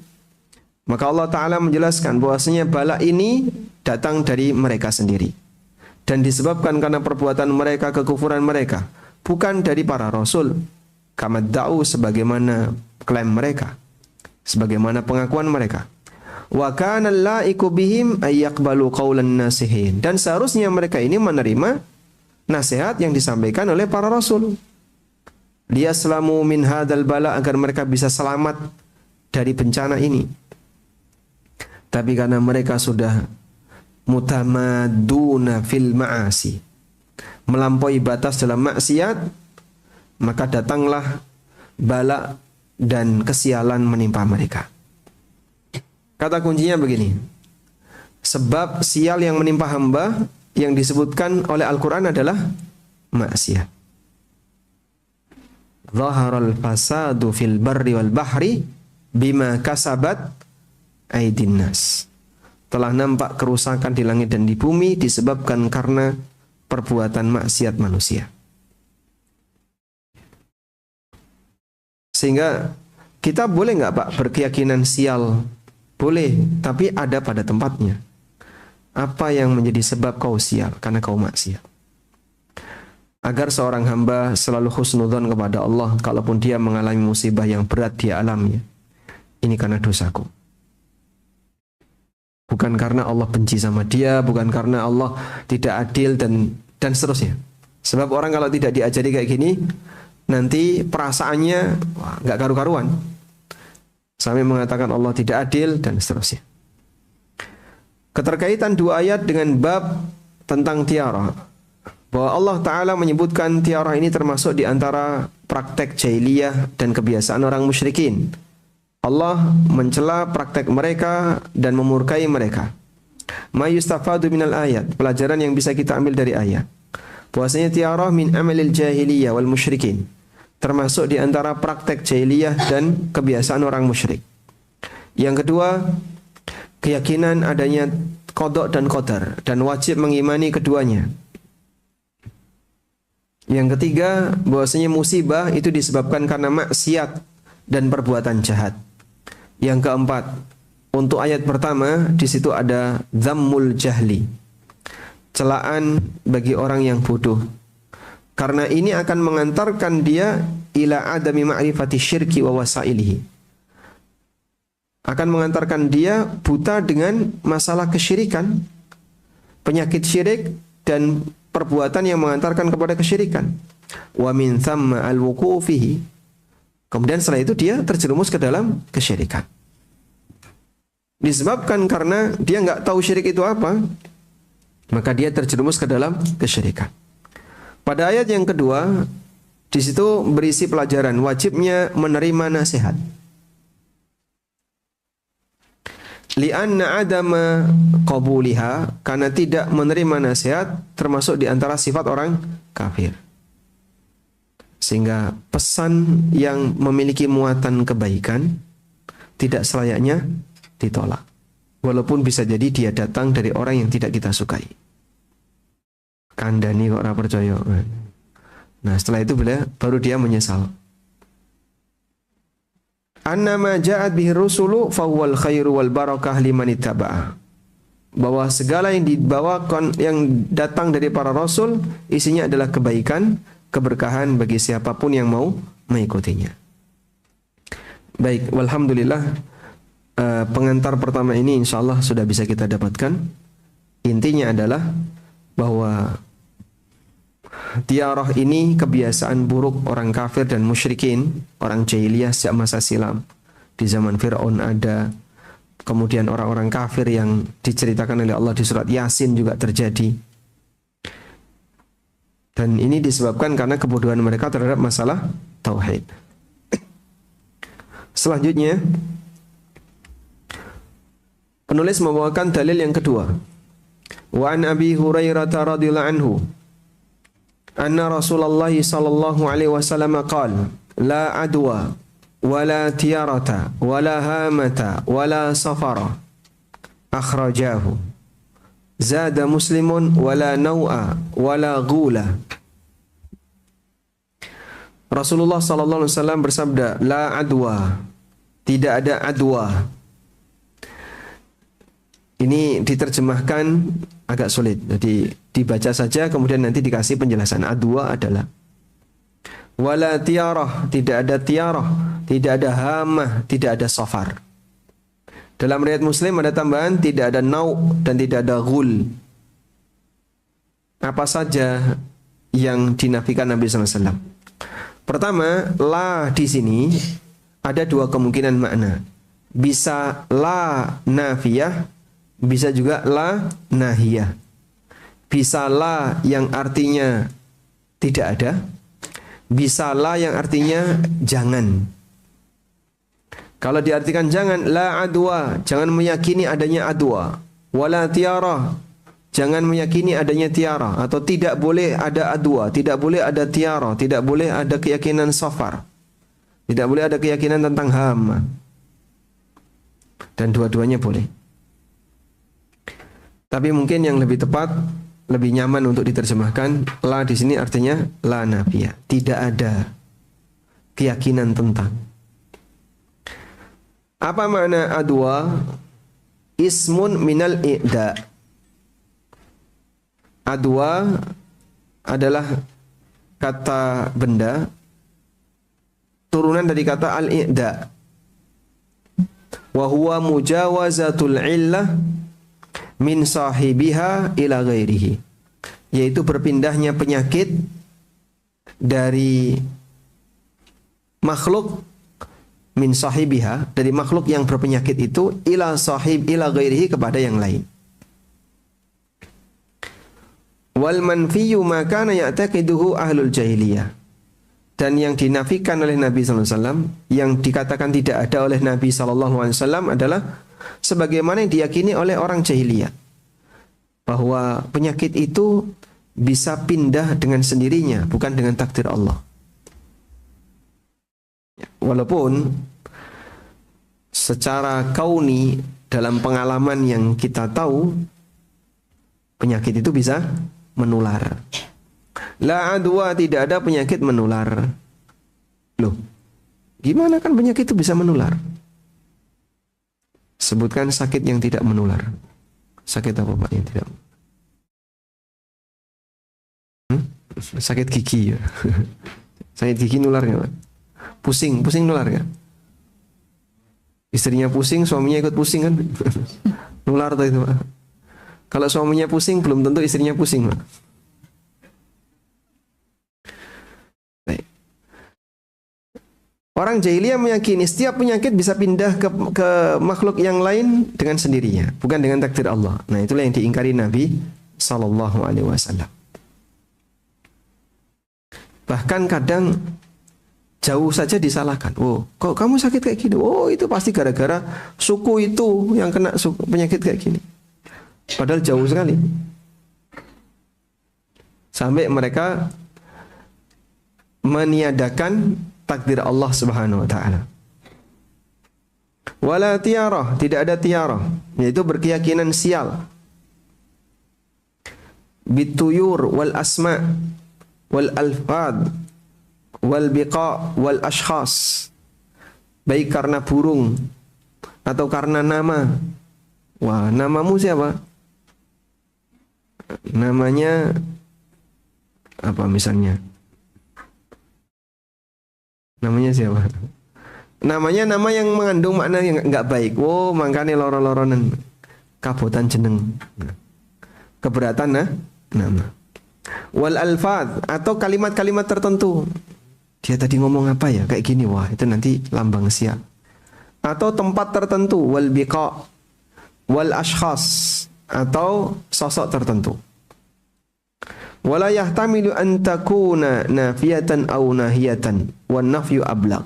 Maka Allah taala menjelaskan bahwasanya bala ini datang dari mereka sendiri dan disebabkan karena perbuatan mereka, kekufuran mereka, bukan dari para rasul. Kama da'u, sebagaimana klaim mereka, sebagaimana pengakuan mereka. Wa kana la'iku bihim ayyaqbalu qaulan nasihin, dan seharusnya mereka ini menerima nasihat yang disampaikan oleh para rasul. Liyaslamu min hadzal bala, agar mereka bisa selamat dari bencana ini. Tapi karena mereka sudah mutamaduna fil ma'asi, melampaui batas dalam maksiat, maka datanglah bala dan kesialan menimpa mereka. Kata kuncinya begini, sebab sial yang menimpa hamba yang disebutkan oleh Al-Quran adalah maksiat. Zaharal fasadu fil barri wal bahri bima kasabat aydin nas. Telah nampak kerusakan di langit dan di bumi disebabkan karena perbuatan maksiat manusia. Sehingga kita boleh nggak Pak berkeyakinan sial? Boleh, tapi ada pada tempatnya. Apa yang menjadi sebab kau sial? Karena kau maksiat. Agar seorang hamba selalu husnudzon kepada Allah, kalaupun dia mengalami musibah yang berat dia alami, ini karena dosaku. Bukan karena Allah benci sama dia, bukan karena Allah tidak adil dan seterusnya. Sebab orang kalau tidak diajari kayak gini, nanti perasaannya nggak karu-karuan. Sampai mengatakan Allah tidak adil dan seterusnya. Keterkaitan dua ayat dengan bab tentang tiarah, bahwa Allah Ta'ala menyebutkan tiarah ini termasuk di antara praktek jahiliyah dan kebiasaan orang musyrikin. Allah mencela praktek mereka dan memurkai mereka. Ma yustafadu minal ayat, pelajaran yang bisa kita ambil dari ayat. Bahwasanya tiarah min amalil jahiliyah wal musyrikin, termasuk di antara praktek jahiliyah dan kebiasaan orang musyrik. Yang kedua, keyakinan adanya qada dan qadar dan wajib mengimani keduanya. Yang ketiga, bahwasanya musibah itu disebabkan karena maksiat dan perbuatan jahat. Yang keempat, untuk ayat pertama di situ ada dhammul jahli, celaan bagi orang yang bodoh. Karena ini akan mengantarkan dia ila adami ma'rifati syirki wa wasailihi. Akan mengantarkan dia buta dengan masalah kesyirikan, penyakit syirik dan perbuatan yang mengantarkan kepada kesyirikan. Wa min thamma al-wuqu'u fihi. Kemudian setelah itu dia terjerumus ke dalam kesyirikan. Disebabkan karena dia nggak tahu syirik itu apa, maka dia terjerumus ke dalam kesyirikan. Pada ayat yang kedua, di situ berisi pelajaran wajibnya menerima nasihat. Li'anna adama qabuliha, karena tidak menerima nasihat termasuk di antara sifat orang kafir. Sehingga pesan yang memiliki muatan kebaikan tidak selayaknya ditolak. Walaupun bisa jadi dia datang dari orang yang tidak kita sukai. Kandani kok ora percaya. Nah, setelah itu baru dia menyesal. Annama ja'at bihi rusulu fahuwal khairu wal barakah liman ittaba'a. Bahwa segala yang dibawakan, yang datang dari para rasul, isinya adalah kebaikan, keberkahan bagi siapapun yang mau mengikutinya. Baik, walhamdulillah, pengantar pertama ini insyaallah sudah bisa kita dapatkan. Intinya adalah bahwa tiarah ini kebiasaan buruk orang kafir dan musyrikin, orang jahiliyah sejak masa silam. Di zaman Fir'aun ada, kemudian orang-orang kafir yang diceritakan oleh Allah di surat Yasin juga terjadi. Dan ini disebabkan karena kebodohan mereka terhadap masalah tauhid. Selanjutnya, penulis membawakan dalil yang kedua. Wa an Abi Hurairah radhiyallahu anhu anna Rasulullah sallallahu alaihi wasallam qala la adwa wala tiyarata wala hamata wala safara akhrajahu zada muslimun wala nau'a wala ghula. Rasulullah sallallahu alaihi wasallam bersabda, la adwa, tidak ada adwa. Ini diterjemahkan agak sulit. Jadi dibaca saja kemudian nanti dikasih penjelasan. Adwa adalah wala tiarah, tidak ada tiarah, tidak ada hamah, tidak ada safar. Dalam riwayat Muslim ada tambahan tidak ada nau dan tidak ada ghul. Apa saja yang dinafikan Nabi sallallahu alaihi wasallam? Pertama, la di sini ada dua kemungkinan makna. Bisa la nafiyah, bisa juga la nahiyah. Bisa la yang artinya tidak ada, bisa la yang artinya jangan. Kalau diartikan jangan, la adwa, jangan meyakini adanya adwa. Wala tiarah, jangan meyakini adanya tiarah. Atau tidak boleh ada adwa, tidak boleh ada tiarah, tidak boleh ada keyakinan safar, tidak boleh ada keyakinan tentang hama. Dan dua-duanya boleh. Tapi mungkin yang lebih tepat, lebih nyaman untuk diterjemahkan, la di sini artinya la nafiyah, tidak ada keyakinan tentang. Apa makna adwa? Ismun minal i'da. Adwa adalah kata benda turunan dari kata al-i'da. Wa huwa mujawazatul illah min sahibiha ila ghairihi, yaitu berpindahnya penyakit dari makhluk min sahibiha, dari makhluk yang berpenyakit itu ila ghairihi, kepada yang lain. Wal manfiyu ma kana ya'taqiduhu ahlul jahiliyah, dan yang dinafikan oleh Nabi sallallahu alaihi wasallam, yang dikatakan tidak ada oleh Nabi sallallahu alaihi wasallam adalah sebagaimana yang diyakini oleh orang jahiliyah, bahwa penyakit itu bisa pindah dengan sendirinya, bukan dengan takdir Allah. Walaupun secara kauni, dalam pengalaman yang kita tahu, penyakit itu bisa menular. La adwa, tidak ada penyakit menular. Loh, gimana kan penyakit itu bisa menular? Sebutkan sakit yang tidak menular. Sakit apa Pak yang tidak? Sakit gigi ya. Sakit gigi nular nggak Pak? Pusing nular nggak? Istrinya pusing, suaminya ikut pusing kan? Nular tuh itu Pak. Kalau suaminya pusing, belum tentu istrinya pusing Pak. Orang jahiliyah meyakini setiap penyakit bisa pindah ke makhluk yang lain dengan sendirinya, bukan dengan takdir Allah. Nah, itulah yang diingkari Nabi sallallahu alaihi wasallam. Bahkan kadang jauh saja disalahkan. Oh, kok kamu sakit kayak gini? Oh, itu pasti gara-gara suku itu yang kena penyakit kayak gini. Padahal jauh sekali. Sampai mereka meniadakan takdir Allah Subhanahu wa taala. Wala tiarah, tidak ada tiarah, yaitu berkeyakinan sial. Bituyur wal asma wal alfad wal biqa wal ashkhas, baik karena burung atau karena nama. Wah, namamu siapa? Namanya apa misalnya? Namanya siapa? Namanya nama yang mengandung makna yang enggak baik. Oh, makanya loro-loronan. Kabotan jeneng. Keberatan nama. Wal alfad, atau kalimat-kalimat tertentu. Dia tadi ngomong apa ya? Kayak gini. Wah, itu nanti lambang sial. Atau tempat tertentu. Wal biqa, wal ashkhas, atau sosok tertentu. Wala yahtamilu an takuna nafiyatan aw nahiyatan wan nafyu ablaq.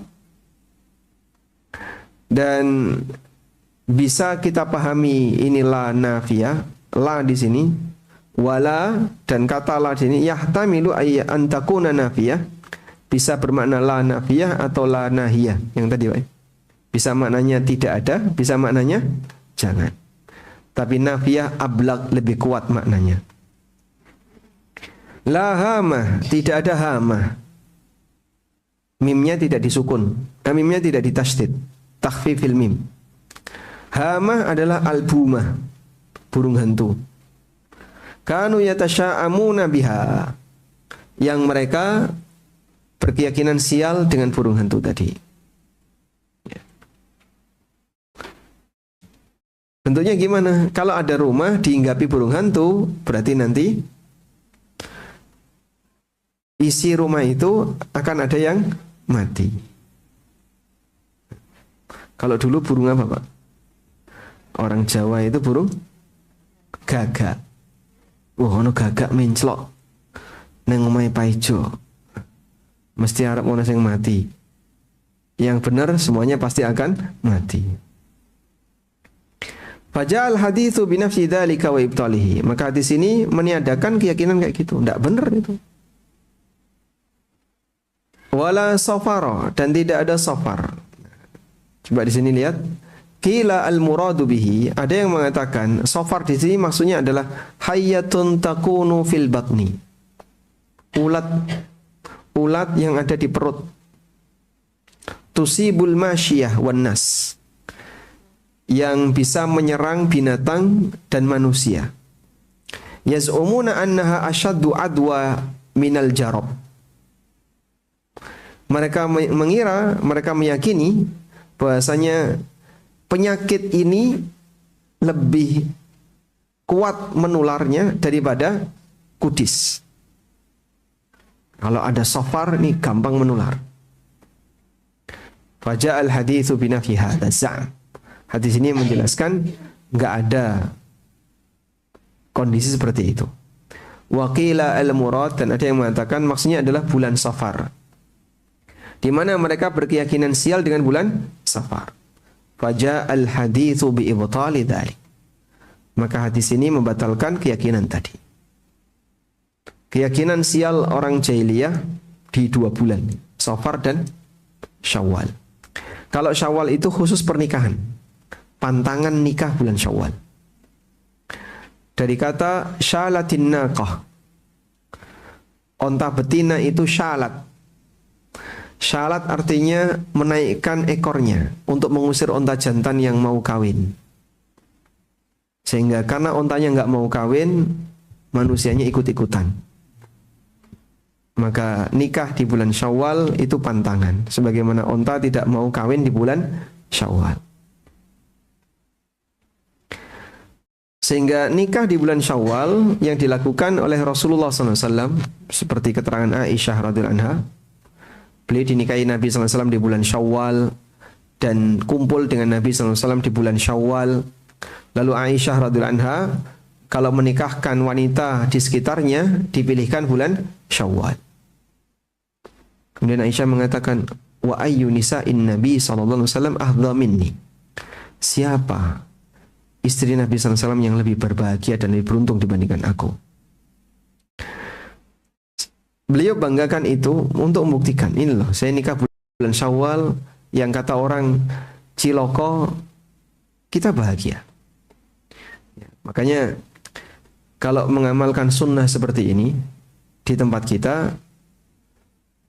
Dan bisa kita pahami inilah nafiyah, la di sini, wala, dan kata la di sini yahtamilu ay an takuna nafiyah, bisa bermakna la nafiyah atau la nahiyah yang tadi Pak. Bisa maknanya tidak ada, bisa maknanya jangan. Tapi nafiyah ablaq, lebih kuat maknanya. La hamah, tidak ada hamah. Mimnya tidak disukun, mimnya tidak ditasydid, takhfifil mim. Hamah adalah albumah, burung hantu. Kanu yatasya'amuna biha, yang mereka berkeyakinan sial dengan burung hantu tadi. Bentuknya gimana? Kalau ada rumah dihinggapi burung hantu, berarti nanti isi rumah itu akan ada yang mati. Kalau dulu burung apa Pak? Orang Jawa itu burung gagak. Wah, ono gagak menclok nang omahe Paijo. Mesti arep ono sing mati. Yang benar semuanya pasti akan mati. Faja'al haditsu bi nafsi dzalika wa ibtalihi. Maka hadis ini meniadakan keyakinan kayak gitu. Enggak benar itu. Wala safara, dan tidak ada safar. Coba di sini lihat. Qila al-muradu bihi, ada yang mengatakan safar di sini maksudnya adalah hayyatun takunu fil batni. Ulat yang ada di perut. Tusibul masyiyah wan nas, yang bisa menyerang binatang dan manusia. Yaz'umuna annaha asyaddu adwa minal jarab. Mereka mengira, mereka meyakini bahwasanya penyakit ini lebih kuat menularnya daripada kudis. Kalau ada shofar ini gampang menular. Faja'al haditsu binafi hadza za'am. Hadis ini menjelaskan enggak ada kondisi seperti itu. Wa qila al-murad, dan ada yang mengatakan maksudnya adalah bulan Safar, di mana mereka berkeyakinan sial dengan bulan Safar. Faja'al haditsu bi ibtali dzalik. Maka hadis ini membatalkan keyakinan tadi. Keyakinan sial orang jahiliyah di 2 bulan, Safar dan Syawal. Kalau Syawal itu khusus pernikahan, pantangan nikah bulan Syawal. Dari kata syalatin naqah, onta betina itu syalat. Syalat artinya menaikkan ekornya untuk mengusir onta jantan yang mau kawin. Sehingga karena ontanya nggak mau kawin, manusianya ikut-ikutan. Maka nikah di bulan Syawal itu pantangan, sebagaimana onta tidak mau kawin di bulan Syawal. Sehingga nikah di bulan Syawal yang dilakukan oleh Rasulullah SAW, seperti keterangan Aisyah radhiyallahu anha, beliau dinikahi Nabi SAW di bulan Syawal dan kumpul dengan Nabi SAW di bulan Syawal. Lalu Aisyah radhiyallahu anha kalau menikahkan wanita di sekitarnya dipilihkan bulan Syawal. Kemudian Aisyah mengatakan, wa ayyu nisa'in Nabi sallallahu alaihi wasallam ahdha minni. Siapa istri Nabi sallallahu alaihi wasallam yang lebih berbahagia dan lebih beruntung dibandingkan aku? Beliau banggakan itu untuk membuktikan, ini loh, saya nikah bulan Syawal yang kata orang ciloko kita bahagia. Makanya kalau mengamalkan sunnah seperti ini di tempat kita,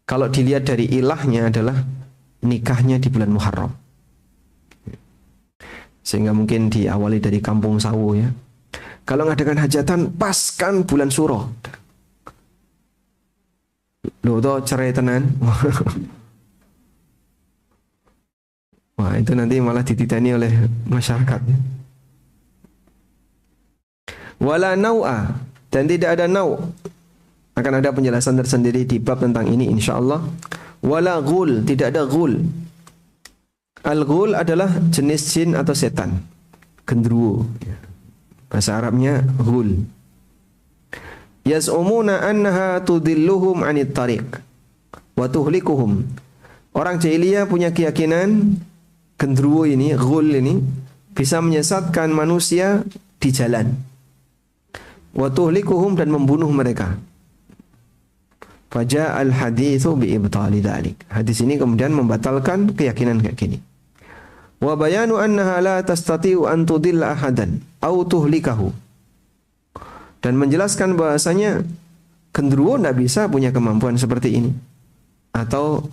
kalau dilihat dari ilahnya adalah nikahnya di bulan Muharram. Sehingga mungkin diawali dari kampung sawu ya. Kalau ngadakan hajatan pas kan bulan Suro. Loh toh cerai tenan. Wah, itu nanti malah dititani oleh masyarakat ya. Wala nau'a, dan tidak ada nau'. Akan ada penjelasan tersendiri di bab tentang ini insyaallah. Wala ghul, tidak ada ghul. Al-ghul adalah jenis jin atau setan, genderuwo. Bahasa Arabnya ghul. Yaz'umuna annaha tudilluhum 'anit tariq wa tuhlikuhum. Orang jahiliyah punya keyakinan genderuwo ini, ghul ini bisa menyesatkan manusia di jalan. Wa tuhlikuhum, dan membunuh mereka. Faja'al haditsu bi ibtali dzalik. Hadis ini kemudian membatalkan keyakinan kayak gini. Wa bayanu annaha la tastati'u an tudilla ahadan au tuhlikahu. Dan menjelaskan bahasanya genderuwo tidak bisa punya kemampuan seperti ini, atau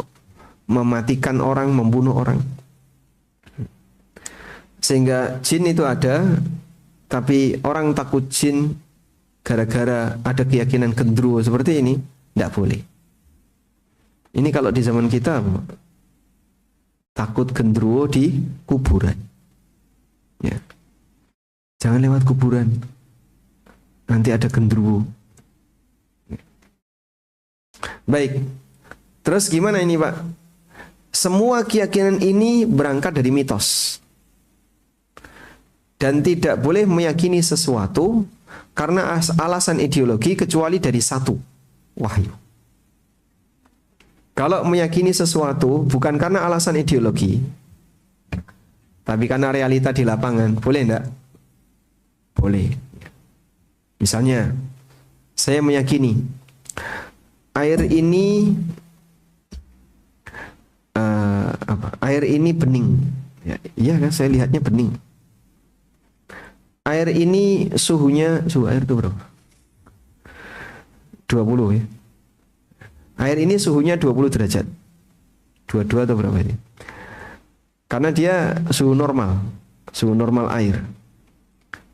mematikan orang, membunuh orang. Sehingga jin itu ada, tapi orang takut jin gara-gara ada keyakinan genderuwo seperti ini, tidak boleh. Ini kalau di zaman kita takut genderuwo di kuburan ya. Jangan lewat kuburan, nanti ada genderuwo. Baik, terus gimana ini Pak? Semua keyakinan ini berangkat dari mitos, dan tidak boleh meyakini sesuatu karena alasan ideologi kecuali dari satu, wahyu. Kalau meyakini sesuatu bukan karena alasan ideologi, tapi karena realita di lapangan, boleh enggak? Boleh. Misalnya, saya meyakini air ini air ini bening. Ya, iya kan, saya lihatnya bening. Air ini suhu air itu berapa? 20 ya. Air ini suhunya 20 derajat. 22 atau berapa ini? Karena dia suhu normal air.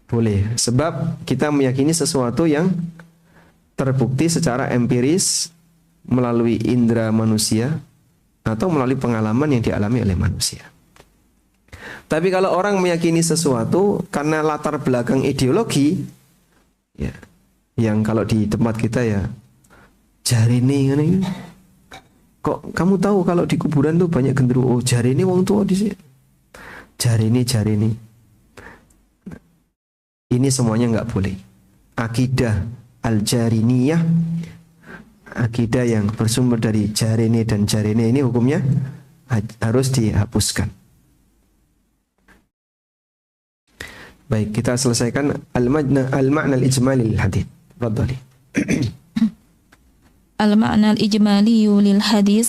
Boleh, sebab kita meyakini sesuatu yang terbukti secara empiris melalui indera manusia atau melalui pengalaman yang dialami oleh manusia. Tapi kalau orang meyakini sesuatu karena latar belakang ideologi, Ya. Yang kalau di tempat kita ya jarene ngene. Kok kamu tahu kalau di kuburan tuh banyak genderuwo? Oh, jarene wong tua di sini. Jarene. Ini semuanya nggak boleh. Akidah al-jariniyah, akidah yang bersumber dari jarene dan jarene ini hukumnya harus dihapuskan. Baik, kita selesaikan al-ma'na al-ijmali lil hadits. Tafadhali. المعنى الإجمالي للحديث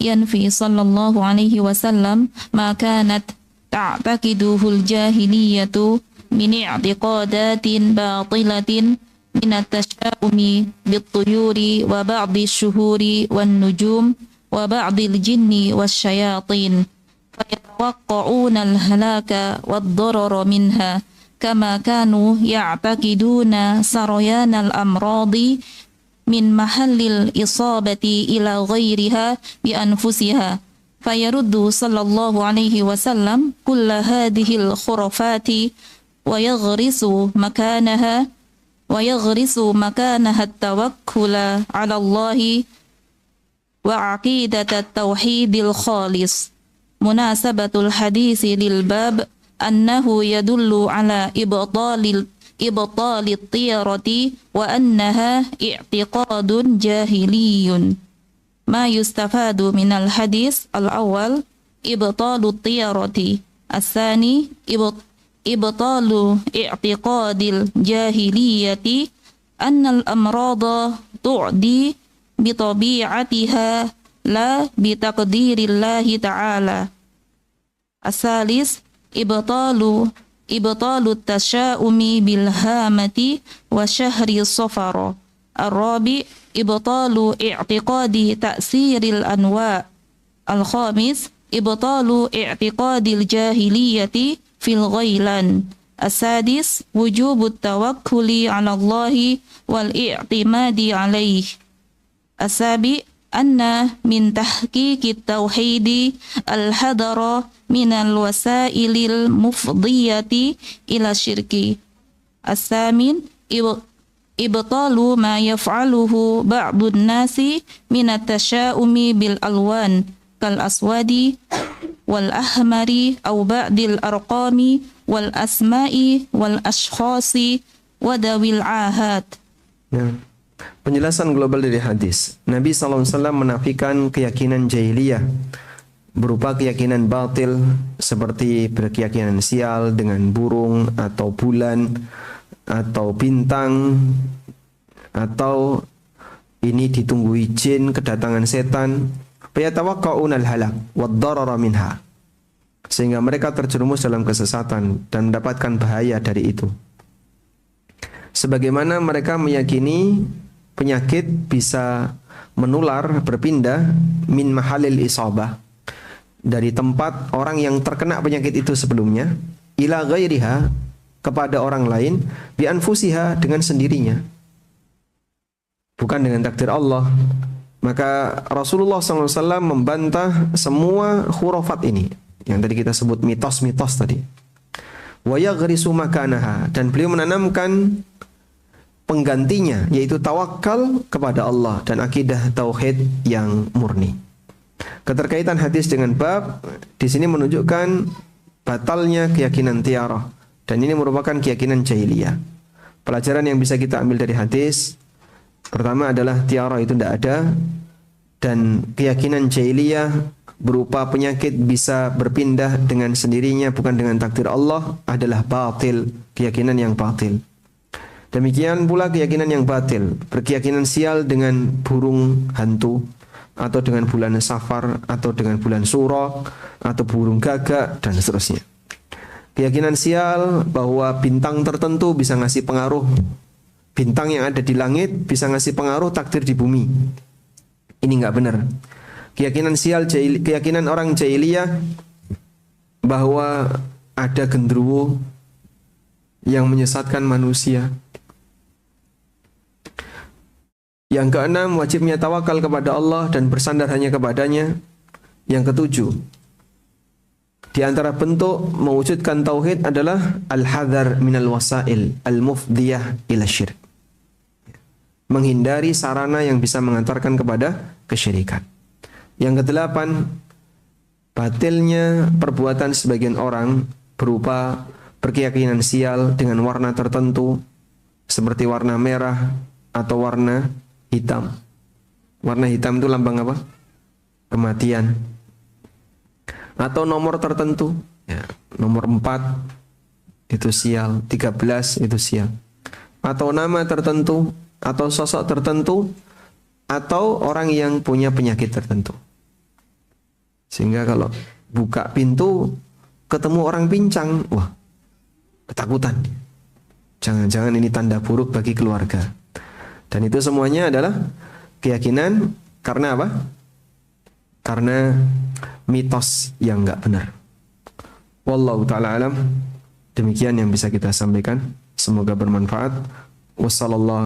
ينفي صلى الله عليه وسلم ما كانت تعتقده الجاهلية من اعتقادات باطلة من التشاؤم بالطيور وبعض الشهور والنجوم وبعض الجن والشياطين فيتوقعون الهلاك والضرر منها كما كانوا يعتقدون سريان الأمراض من محل الإصابة إلى غيرها بأنفسها فيرد صلى الله عليه وسلم كل هذه الخرافات ويغرس مكانها التوكل على الله وعقيدة التوحيد الخالص. مناسبة الحديث للباب أنه يدل على إبطال الطيرة وأنها اعتقاد جاهلي. ما يستفاد من الحديث: الأول إبطال الطيرة، الثاني إبطال اعتقاد الجاهلية أن الأمراض تعدي بطبيعتها لا بتقدير الله تعالى. الثالث إبطال التشاؤم بالهامة وشهر صفر. الرابع إبطال اعتقاد تأثير الأنواع. الخامس إبطال اعتقاد الجاهلية في الغيلان. السادس وجوب التوكل على الله والاعتماد عليه. السابع أن من تحقيق التوحيد الحذر من الوسائل المفضية إلى الشرك. الثامن إبطال ما يفعله بعض الناس من التشاؤم بالألوان كالأسود والأحمر أو بعض الأرقام والأسماء والأشخاص وذوي العاهات. Penjelasan global dari hadis. Nabi SAW menafikan keyakinan jahiliyah berupa keyakinan batil seperti berkeyakinan sial dengan burung atau bulan atau bintang, atau ini ditunggui jin, kedatangan setan. Fayatawaqqa'una al-halak wad-darara minha, sehingga mereka terjerumus dalam kesesatan dan mendapatkan bahaya dari itu. Sebagaimana mereka meyakini penyakit bisa menular, berpindah min mahalil isabah, dari tempat orang yang terkena penyakit itu sebelumnya, ila ghairiha, kepada orang lain, bi anfusiha, dengan sendirinya, bukan dengan takdir Allah. Maka Rasulullah SAW membantah semua khurafat ini yang tadi kita sebut mitos-mitos tadi. Wa yaghrisu makanaha, dan beliau menanamkan penggantinya, yaitu tawakal kepada Allah dan akidah tauhid yang murni. Keterkaitan hadis dengan bab di sini menunjukkan batalnya keyakinan tiarah, dan ini merupakan keyakinan jahiliyah. Pelajaran yang bisa kita ambil dari hadis pertama adalah tiarah itu tidak ada, dan keyakinan jahiliyah berupa penyakit bisa berpindah dengan sendirinya bukan dengan takdir Allah adalah batil, keyakinan yang batil. Demikian pula keyakinan yang batil, berkeyakinan sial dengan burung hantu, atau dengan bulan Safar, atau dengan bulan Suro, atau burung gagak, dan seterusnya. Keyakinan sial bahwa bintang tertentu bisa ngasih pengaruh, bintang yang ada di langit bisa ngasih pengaruh takdir di bumi. Ini enggak benar. Keyakinan sial, keyakinan orang jahiliyah bahwa ada genderuwo yang menyesatkan manusia. Yang keenam, wajibnya tawakal kepada Allah dan bersandar hanya kepadanya. Yang ketujuh, di antara bentuk mewujudkan tauhid adalah al-hadar minal wasail al-mufdiyah ila syirk, menghindari sarana yang bisa mengantarkan kepada kesyirikan. Yang kedelapan, batilnya perbuatan sebagian orang berupa berkeyakinan sial dengan warna tertentu seperti warna merah atau warna hitam. Warna hitam itu lambang apa? Kematian. Atau nomor tertentu, ya, nomor 4 itu sial, 13 itu sial. Atau nama tertentu, atau sosok tertentu, atau orang yang punya penyakit tertentu. Sehingga kalau buka pintu ketemu orang pincang, wah, ketakutan. Jangan-jangan ini tanda buruk bagi keluarga. Dan itu semuanya adalah keyakinan karena apa? Karena mitos yang enggak benar. Wallahu ta'ala alam. Demikian yang bisa kita sampaikan. Semoga bermanfaat. Wassallallahu